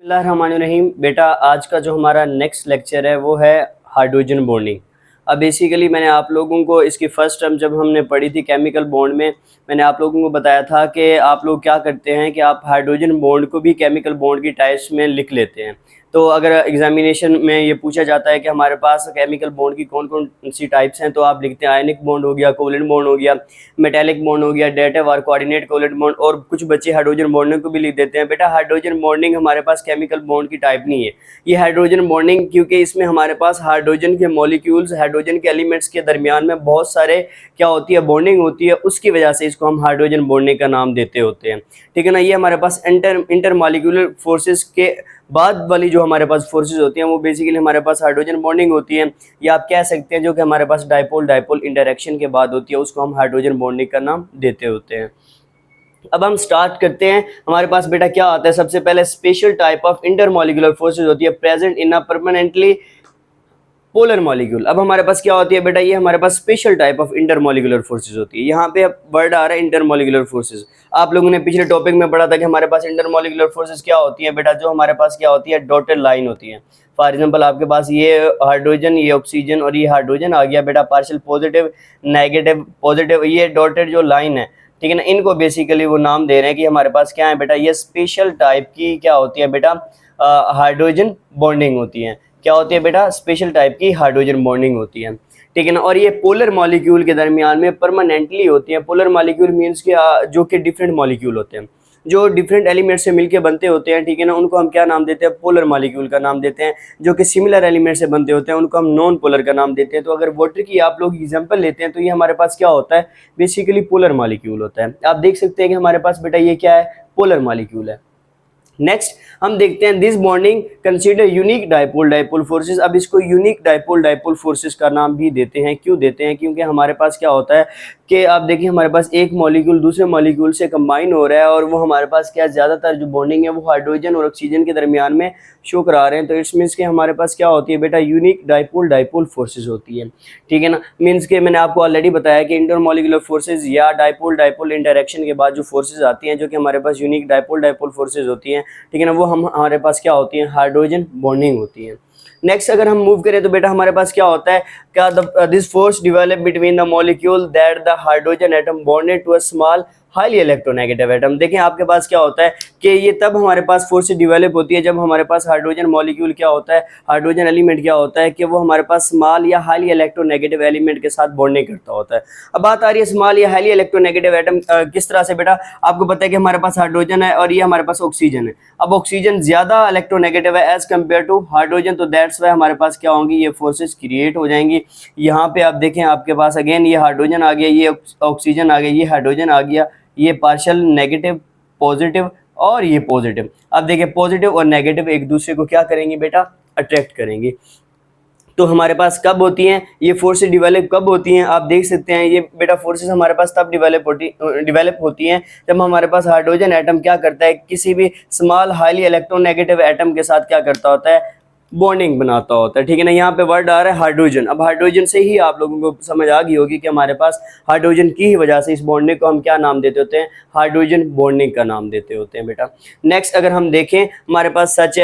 बिस्मिल्लाहिर्रहमानिर्रहीम। बेटा आज का जो हमारा नेक्स्ट लेक्चर है वो है हाइड्रोजन बॉन्डिंग। अब बेसिकली मैंने आप लोगों को इसकी फ़र्स्ट टर्म जब हमने पढ़ी थी केमिकल बॉन्ड में, मैंने आप लोगों को बताया था कि आप लोग क्या करते हैं कि आप हाइड्रोजन बॉन्ड को भी केमिकल बॉन्ड की टाइप्स में लिख लेते हैं। तो अगर एग्जामिनेशन में ये पूछा जाता है कि हमारे पास केमिकल बॉन्ड की कौन कौन सी टाइप्स हैं, तो आप लिखते हैं आयनिक बॉन्ड हो गया, कोवलेंट बॉन्ड हो गया, मेटेलिक बॉन्ड हो गया, डेटिव और कोऑर्डिनेट कोवलेंट बॉन्ड, और कुछ बच्चे हाइड्रोजन बॉन्डिंग को भी लिख देते हैं। बेटा हाइड्रोजन बॉन्डिंग हमारे पास केमिकल बॉन्ड की टाइप नहीं है, ये हाइड्रोजन बॉन्डिंग, क्योंकि इसमें हमारे पास हाइड्रोजन के मॉलिक्यूल्स, हाइड्रोजन के एलिमेंट्स के दरमियान में बहुत सारे क्या होती है, बॉन्डिंग होती है, उसकी वजह से इसको हम हाइड्रोजन बॉन्डिंग का नाम देते होते हैं। ठीक है ना। ये हमारे पास इंटर मॉलिक्यूलर फोर्सेस के बाद वाली जो हमारे पास फोर्सेस होती हैं वो बेसिकली हमारे पास हाइड्रोजन बॉन्डिंग होती है, या आप कह सकते हैं जो कि हमारे पास डाइपोल डाइपोल इंटरेक्शन के बाद होती है, उसको हम हाइड्रोजन बॉन्डिंग का नाम देते होते हैं। अब हम स्टार्ट करते हैं। हमारे पास बेटा क्या आता है, सबसे पहले special type of intermolecular forces होती है present in a permanently polar molecule. अब हमारे पास क्या होती है बेटा, ये हमारे पास special type of intermolecular forces होती है। यहाँ पे वर्ड आ रहा है इंटरमॉलिक्यूलर फोर्सेस। आप लोगों ने पिछले टॉपिक में पढ़ा था कि हमारे पास इंटरमॉलिक्यूलर फोर्सेस क्या होती है बेटा, जो हमारे पास क्या होती है, डॉटेड लाइन होती है। फॉर एग्जांपल आपके पास ये हाइड्रोजन, ये ऑक्सीजन और ये हाइड्रोजन आ गया बेटा, पार्शियल पॉजिटिव नेगेटिव पॉजिटिव, ये डॉटेड जो लाइन है, ठीक है ना, इनको बेसिकली वो नाम दे रहे हैं कि हमारे पास क्या है बेटा, ये स्पेशल टाइप की क्या होती है बेटा, हाइड्रोजन बॉन्डिंग होती है। क्या होती है बेटा, स्पेशल टाइप की हाइड्रोजन बॉन्डिंग होती है। ठीक है ना। और ये पोलर मॉलिक्यूल के दरमियान में परमानेंटली होती है। पोलर मॉलिक्यूल मींस कि जो कि डिफरेंट मॉलिक्यूल होते हैं, जो डिफरेंट एलिमेंट से मिलके बनते होते हैं, ठीक है ना, उनको हम क्या नाम देते हैं, पोलर मॉलिक्यूल का नाम देते हैं। जो कि सिमिलर एलिमेंट से बनते होते हैं उनको हम नॉन पोलर का नाम देते हैं। तो अगर वाटर की आप लोग एग्जांपल लेते हैं तो ये हमारे पास क्या होता है, बेसिकली पोलर मॉलिक्यूल होता है। आप देख सकते हैं कि हमारे पास बेटा ये क्या है, पोलर मॉलिक्यूल है। नेक्स्ट हम देखते हैं this bonding consider unique dipole dipole forces. अब इसको यूनिक डाइपोल डाइपोल फोर्सेस का नाम भी देते हैं। क्यों देते हैं, क्योंकि हमारे पास क्या होता है कि आप देखिए हमारे पास एक मॉलिक्यूल दूसरे मॉलिक्यूल से कंबाइन हो रहा है, और वो हमारे पास क्या ज़्यादातर जो बॉन्डिंग है वो हाइड्रोजन और ऑक्सीजन के दरमियान में शो करा रहे हैं। तो इट्स मीन्स के हमारे पास क्या होती है बेटा, यूनिक डाइपोल डाइपोल फोर्सेस होती है। ठीक है ना। मीन्स के मैंने आपको ऑलरेडी बताया कि इंटरमॉलिक्यूलर फोर्सेज या डाइपोल डाइपोल इंटरेक्शन के बाद जो फोर्सेज आती हैं, जो कि हमारे पास यूनिक डाइपोल डाइपोल फोर्सेज होती हैं, ठीक है ना, वो हमारे पास क्या होती हैं, हाइड्रोजन बॉन्डिंग होती है। नेक्स्ट अगर हम मूव करें तो बेटा हमारे पास क्या होता है, क्या this force develop between the molecule that the hydrogen atom bonded to a small highly electronegative atom. देखें आपके पास क्या होता है कि ये तब हमारे पास फोर्स डेवलप होती है जब हमारे पास हाइड्रोजन मॉलिक्यूल क्या होता है, हाइड्रोजन एलिमेंट क्या होता है कि वो हमारे पास स्मॉल या हाईली इलेक्ट्रोनेगेटिव एलिमेंट के साथ बॉन्डिंग करता होता है। अब बात आ रही है स्मॉल या हाईली इलेक्ट्रोनेगेटिव एटम किस तरह से बेटा, आपको पता है कि हमारे पास हाइड्रोजन है और ये हमारे पास ऑक्सीजन है। अब ऑक्सीजन ज्यादा इलेक्ट्रोनेगेटिव है एज कम्पेयर टू हाइड्रोजन, तो दैट्स वाई हमारे पास क्या होंगी, ये फोर्सेस क्रिएट हो जाएंगी। यहाँ पे आप देखें आपके पास अगेन ये हाइड्रोजन आ गया, ये ऑक्सीजन आ गया, ये हाइड्रोजन आ गया, ये पार्शियल नेगेटिव पॉजिटिव और ये पॉजिटिव। अब देखिए पॉजिटिव और नेगेटिव एक दूसरे को क्या करेंगे बेटा, अट्रैक्ट करेंगे। तो हमारे पास कब होती हैं ये फोर्सेस डिवेलप, कब होती हैं, आप देख सकते हैं ये बेटा फोर्सेस हमारे पास तब डिवेलप होती हैं जब हमारे पास हाइड्रोजन एटम क्या करता है, किसी भी स्मॉल हाईली इलेक्ट्रोनेगेटिव एटम के साथ क्या करता होता है, बॉन्डिंग बनाता होता है। ठीक है ना। यहाँ पे वर्ड आ रहा है हाइड्रोजन। अब हाइड्रोजन से ही आप लोगों को समझ आ गई होगी कि हमारे पास हाइड्रोजन की ही वजह से इस बॉन्डिंग को हम क्या नाम देते होते हैं, हाइड्रोजन बॉन्डिंग का नाम देते होते हैं बेटा। नेक्स्ट अगर हम देखें हमारे पास सच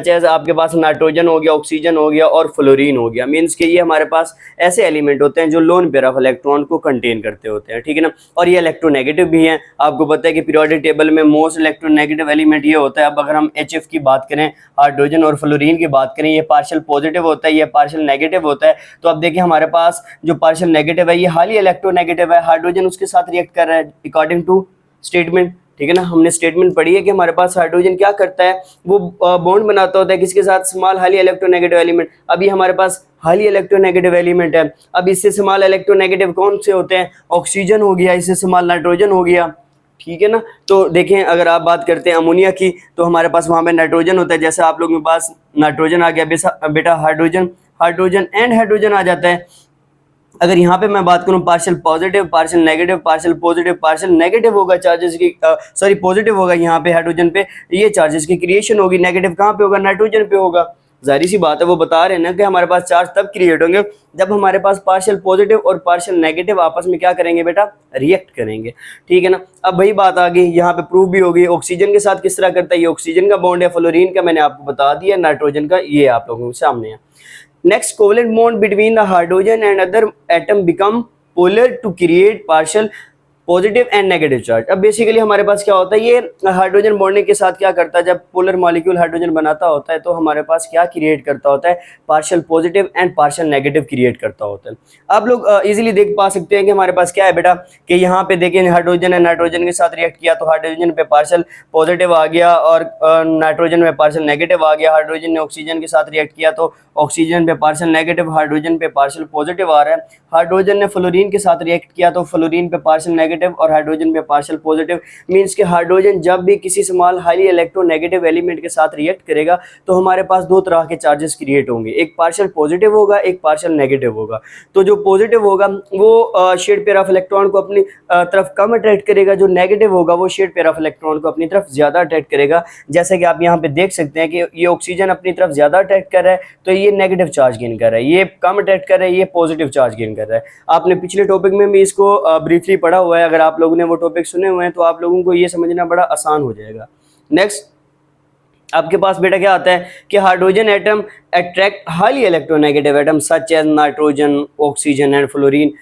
एज आपके पास नाइट्रोजन हो गया, ऑक्सीजन हो गया और फ्लोरीन हो गया। मीन्स कि ये हमारे पास ऐसे एलिमेंट होते हैं जो लोन पेयर ऑफ इलेक्ट्रॉन को कंटेन करते होते हैं। ठीक है ना। और ये इलेक्ट्रोनेगेटिव भी हैं। आपको पता है कि पीरियोडिक टेबल में मोस्ट इलेक्ट्रोनेगेटिव एलिमेंट ये होता है। अब अगर हम HF की बात करें, हाइड्रोजन और फ्लोरीन की बात करें, ये पार्शियल पॉजिटिव होता है, ये पार्शियल नेगेटिव होता है। तो अब देखिए हमारे पास जो पार्शियल नेगेटिव है ये हाईली इलेक्ट्रोनेगेटिव है, हाइड्रोजन उसके साथ रिएक्ट कर रहा है अकॉर्डिंग टू स्टेटमेंट। ठीक है ना। हमने स्टेटमेंट पढ़ी है कि हमारे पास हाइड्रोजन क्या करता है, वो बॉन्ड बनाता होता है किसके साथ, स्मॉल हाईली इलेक्ट्रोनेगेटिव एलिमेंट। अब ये हमारे पास हाईली इलेक्ट्रोनेगेटिव एलिमेंट है। अब इससे स्मॉल इलेक्ट्रोनेगेटिव कौन से होते हैं, ऑक्सीजन हो गया, इससे स्मॉल नाइट्रोजन हो गया। ठीक है ना। तो देखें अगर आप बात करते हैं अमोनिया की तो हमारे पास वहां पे नाइट्रोजन होता है, जैसे आप लोगों के पास नाइट्रोजन आ गया बेटा, हाइड्रोजन एंड हाइड्रोजन आ जाता है। अगर यहाँ पे मैं बात करूँ partial positive, partial negative, partial positive, partial negative होगा चार्जेस की, सॉरी पॉजिटिव होगा यहाँ पे हाइड्रोजन पे, ये चार्जेस की क्रिएशन होगी। नेगेटिव कहाँ पे होगा, नाइट्रोजन पे होगा। जाहिर सी बात है वो बता रहे हैं ना कि हमारे पास चार्ज तब क्रिएट होंगे जब हमारे पास पार्शियल पॉजिटिव और पार्शियल नेगेटिव आपस में क्या करेंगे बेटा, रिएक्ट करेंगे। ठीक है ना। अब वही बात आ गई, यहाँ पे प्रूफ भी होगी ऑक्सीजन के साथ किस तरह करता है। ये ऑक्सीजन का बॉन्ड है, फ्लोरीन का मैंने आपको बता दिया, नाइट्रोजन का ये आप लोगों के सामने है। Next, covalent bond between the hydrogen and other atom become polar to create partial positive and negative charge. अब बेसिकली हमारे पास क्या होता है, ये हाइड्रोजन बॉन्डिंग के साथ क्या करता है, जब पोलर मॉलिक्यूल हाइड्रोजन बनाता होता है तो हमारे पास क्या क्रिएट करता होता है, partial positive and partial negative create करता होता है। आप लोग इजीली देख पा सकते हैं कि हमारे पास क्या है बेटा, कि यहाँ पे देखें हाइड्रोजन है, नाइट्रोजन के साथ रिएक्ट किया तो हाइड्रोजन पे पार्शियल पॉजिटिव आ गया और नाइट्रोजन में पार्शियल नेगेटिव आ गया। हाइड्रोजन ने ऑक्सीजन के साथ रिएक्ट किया तो ऑक्सीजन पे पार्शियल नेगेटिव, हाइड्रोजन पे पार्शियल पॉजिटिव आ रहा है। हाइड्रोजन ने फ्लोरीन के साथ रिएक्ट किया तो फ्लोरीन पे पार्शियल नेगेटिव और हाइड्रोजन पे पार्शियल पॉजिटिव। मींस कि हाइड्रोजन जब भी किसी स्मॉल हाईली इलेक्ट्रोनेगेटिव एलिमेंट के साथ रिएक्ट करेगा तो हमारे पास दो तरह के चार्जेस क्रिएट होंगे, एक पार्शियल पॉजिटिव होगा, एक पार्शियल नेगेटिव होगा। तो जो पॉजिटिव होगा वो शेड पेयर ऑफ इलेक्ट्रॉन को अपनी तरफ कम अट्रैक्ट करेगा, जो नेगेटिव होगा वो शेड पेयर ऑफ इलेक्ट्रॉन को अपनी तरफ ज्यादा अट्रैक्ट करेगा। जैसे कि आप यहाँ पे देख सकते हैं कि ये ऑक्सीजन अपनी तरफ ज्यादा अट्रैक्ट कर रहा है तो ये नेगेटिव चार्ज गेन कर रहा है, ये कम अट्रैक्ट कर रहा है, ये पॉजिटिव चार्ज गेन कर रहा है। आपने पिछले टॉपिक में भी इसको ब्रीफली पढ़ा हुआ है, अगर आप लोगों ने वो टॉपिक सुने हुए हैं तो आप लोगों को ये समझना बड़ा आसान हो जाएगा। नेक्स्ट, आपके पास बेटा क्या आता है कि hydrogen atom attract highly electronegative atom such as nitrogen, oxygen and fluorine.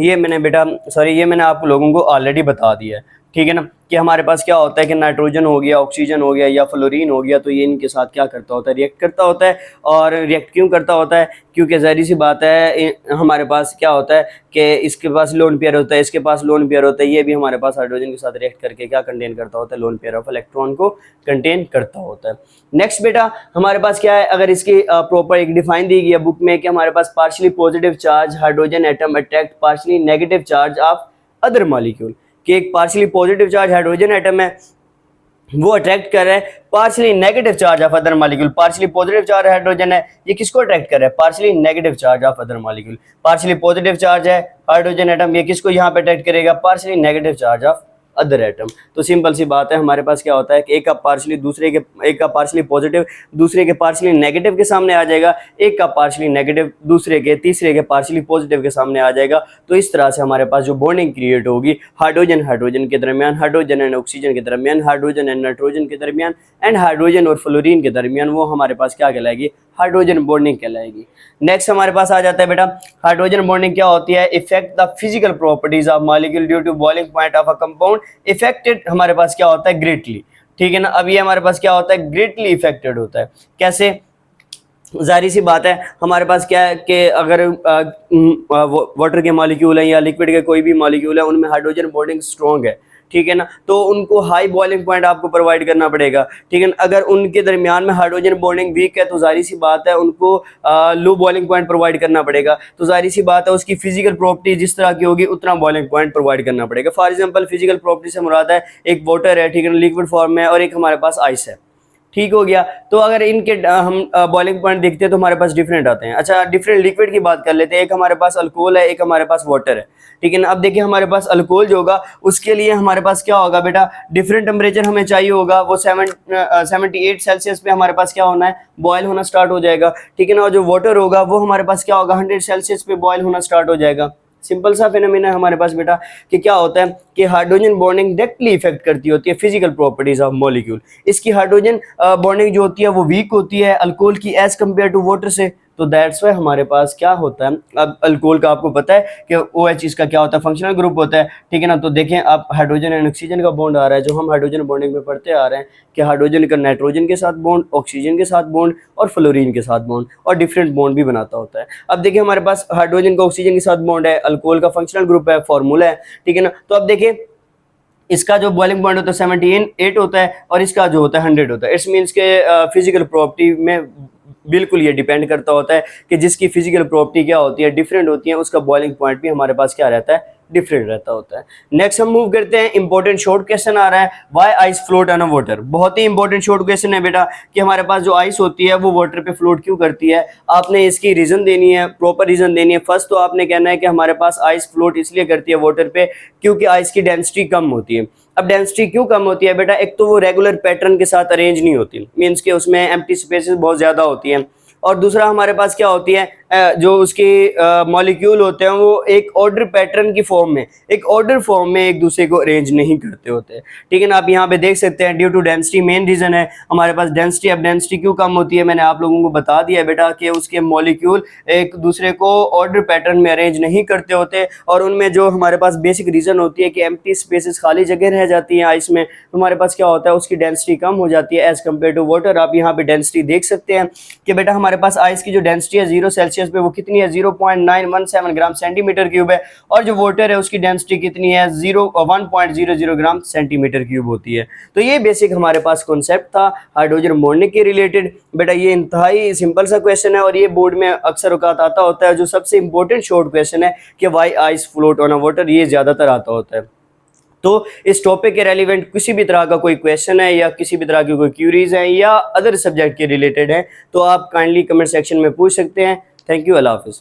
ये मैंने आप लोगों को ऑलरेडी बता दिया है। ठीक है ना, कि हमारे पास क्या होता है कि नाइट्रोजन हो गया, ऑक्सीजन हो गया या फ्लोरीन हो गया तो ये इनके साथ क्या करता होता है, रिएक्ट करता होता है। और रिएक्ट क्यों करता होता है, क्योंकि ज़ाहिर सी बात है हमारे पास क्या होता है कि इसके पास लोन पेयर होता है, इसके पास लोन पेयर होता है, ये भी हमारे पास हाइड्रोजन के साथ रिएक्ट करके क्या कंटेन करता होता है, लोन पेयर ऑफ इलेक्ट्रॉन को कंटेन करता होता है। नेक्स्ट बेटा, हमारे पास क्या है, अगर इसकी प्रॉपर एक डिफाइन दी गई है बुक में कि हमारे पास partially positive charge hydrogen atom attract partially negative charge of other molecule, कि एक partially positive charge hydrogen atom है वो अट्रैक्ट कर रहा है partially negative charge of other molecule. Partially positive charge hydrogen है, ये किसको अट्रैक्ट कर रहा है, partially negative charge of other molecule. Partially positive charge है हाइड्रोजन एटम, ये किसको यहाँ पे अट्रैक्ट करेगा, partially negative charge of other atom. तो सिंपल सी बात है, हमारे पास क्या होता है कि एक का पार्शली पॉजिटिव दूसरे के पार्शली नेगेटिव के सामने आ जाएगा, एक का पार्शली नेगेटिव तीसरे के पार्शली पॉजिटिव के सामने आ जाएगा। तो इस तरह से हमारे पास जो बॉन्डिंग क्रिएट होगी हाइड्रोजन के दरमियान, हाइड्रोजन एंड ऑक्सीजन के दरमियान, हाइड्रोजन एंड नाइट्रोजन के दरमियान एंड हाइड्रोजन और फ्लोरीन के दरमियान, वो हमारे पास क्या कहलाएगी, हाइड्रोजन बॉन्डिंग कहलाएगी। नेक्स्ट हमारे पास आ जाता है बेटा, हाइड्रोजन बॉन्डिंग क्या होती है, effect the physical properties of molecule due to boiling point of a compound effected, हमारे पास क्या होता है, ग्रेटली। ठीक है ना, अब ये हमारे पास क्या होता है, ग्रेटली इफेक्टेड होता है। कैसे, जाहिर सी बात है हमारे पास क्या है कि अगर वाटर के मॉलिक्यूल है या लिक्विड के कोई भी मॉलिक्यूल है उनमें हाइड्रोजन बॉन्डिंग स्ट्रॉन्ग है, ठीक है ना, तो उनको हाई बॉइलिंग पॉइंट आपको प्रोवाइड करना पड़ेगा। ठीक है ना, अगर उनके दरमियान में हाइड्रोजन बॉन्डिंग वीक है तो जाहिर सी बात है उनको लो बॉइलिंग पॉइंट प्रोवाइड करना पड़ेगा। तो जाहिर सी बात है उसकी फिजिकल प्रॉपर्टी जिस तरह की होगी उतना बॉइलिंग पॉइंट प्रोवाइड करना पड़ेगा। फॉर एग्जांपल फिजिकल प्रॉपर्टी से मुराद है एक वाटर है, ठीक है ना, लिक्विड फॉर्म में, और एक हमारे पास आइस है, ठीक हो गया। तो अगर इनके हम बॉइलिंग पॉइंट देखते हैं तो हमारे पास डिफरेंट आते हैं। अच्छा, डिफरेंट लिक्विड की बात कर लेते हैं, एक हमारे पास अल्कोहल है, एक हमारे पास वाटर है, ठीक है ना। अब देखिए हमारे पास अल्कोहल जो होगा उसके लिए हमारे पास क्या होगा बेटा, डिफरेंट टेम्परेचर हमें चाहिए होगा, वो 78 सेल्सियस पे हमारे पास क्या होना है, बॉयल होना स्टार्ट हो जाएगा, ठीक है ना। और जो वाटर होगा वो हमारे पास क्या होगा, 100 सेल्सियस पे बॉयल होना स्टार्ट हो जाएगा। सिंपल सा फिनोमेना है हमारे पास बेटा कि क्या होता है कि हाइड्रोजन बॉन्डिंग डायरेक्टली इफेक्ट करती होती है फिजिकल प्रॉपर्टीज ऑफ मॉलिक्यूल। इसकी हाइड्रोजन बॉन्डिंग जो होती है वो वीक होती है अल्कोहल की एज कम्पेयर टू वाटर से। तो दैट्स वाई हमारे पास क्या होता है, अब अल्कोहल का आपको पता है कि OH इसका क्या होता है, फंक्शनल ग्रुप होता है, ठीक है ना। तो देखें आप हाइड्रोजन एंड ऑक्सीजन का बॉन्ड आ रहा है, जो हम हाइड्रोजन बॉन्डिंग में पढ़ते आ रहे हैं कि हाइड्रोजन का नाइट्रोजन के साथ बॉन्ड, ऑक्सीजन के साथ बॉन्ड और फ्लोरीन के साथ बॉन्ड, और डिफरेंट बॉन्ड भी बनाता होता है। अब देखिए हमारे पास हाइड्रोजन का ऑक्सीजन के साथ बॉन्ड है, अल्कोहल का फंक्शनल ग्रुप है, फॉर्मूला है, ठीक है ना। तो अब देखिए इसका जो बॉइलिंग पॉइंट होता है 78 होता है और इसका जो होता है 100 होता है। इट्स मीन्स के फिजिकल प्रॉपर्टी में बिल्कुल ये डिपेंड करता होता है कि जिसकी फिजिकल प्रॉपर्टी क्या होती है, डिफरेंट होती है, उसका बॉइलिंग पॉइंट भी हमारे पास क्या रहता है, डिफरेंट रहता होता है। नेक्स्ट हम मूव करते हैं, इंपॉर्टेंट शॉर्ट क्वेश्चन आ रहा है, why ice float on water. बहुत ही इंपॉर्टेंट शॉर्ट क्वेश्चन है बेटा कि हमारे पास जो आइस होती है वो वाटर पे फ्लोट क्यों करती है। आपने इसकी रीजन देनी है, प्रॉपर रीजन देनी है। फर्स्ट तो आपने कहना है कि हमारे पास आइस फ्लोट इसलिए करती है वाटर पे क्योंकि आइस की डेंसिटी कम होती है। अब डेंसिटी क्यों कम होती है बेटा, एक तो वो रेगुलर पैटर्न के साथ अरेंज नहीं होती, मीन्स के उसमें एम्प्टी स्पेसेस बहुत ज्यादा होती हैं, और दूसरा हमारे पास क्या होती है, जो उसके मॉलिक्यूल होते हैं वो एक ऑर्डर पैटर्न की फॉर्म में, एक ऑर्डर फॉर्म में एक दूसरे को अरेंज नहीं करते होते, ठीक है ना। आप यहाँ पे देख सकते हैं due to density main reason है हमारे पास डेंसिटी। अब डेंसिटी क्यों कम होती है, मैंने आप लोगों को बता दिया बेटा कि उसके मॉलिक्यूल एक दूसरे को ऑर्डर पैटर्न में अरेंज नहीं करते होते, और उनमें जो हमारे पास बेसिक रीजन होती है कि एम्प्टी स्पेसेस, खाली जगह रह जाती है आइस में, तो हमारे पास क्या होता है उसकी डेंसिटी कम हो जाती है एज कम्पेयर टू वाटर। आप यहाँ पे डेंसिटी देख सकते हैं कि बेटा हमारे पास आइस की जो डेंसिटी है 0 सेल्सियस पे वो कितनी है 0.917 ग्राम सेंटीमीटर क्यूब है, और जो वाटर है उसकी डेंसिटी कितनी है 1.00 ग्राम सेंटीमीटर क्यूब होती है। तो ये बेसिक हमारे पास कॉन्सेप्ट था हाइड्रोजन बॉन्डिंग के रिलेटेड। बेटा ये इंतहाई सिंपल सा क्वेश्चन है और ये बोर्ड में अक्सर औकात आता होता है। जो सबसे इंपॉर्टेंट शॉर्ट क्वेश्चन है कि why ice float on a water, ये ज्यादातर आता होता है। तो इस टॉपिक के रेलिवेंट किसी भी तरह का कोई क्वेश्चन है या किसी भी तरह की कोई क्यूरीज हैं या अदर सब्जेक्ट के रिलेटेड है तो आप काइंडली कमेंट सेक्शन में पूछ सकते हैं। थैंक यू, अल्लाह हाफिज़।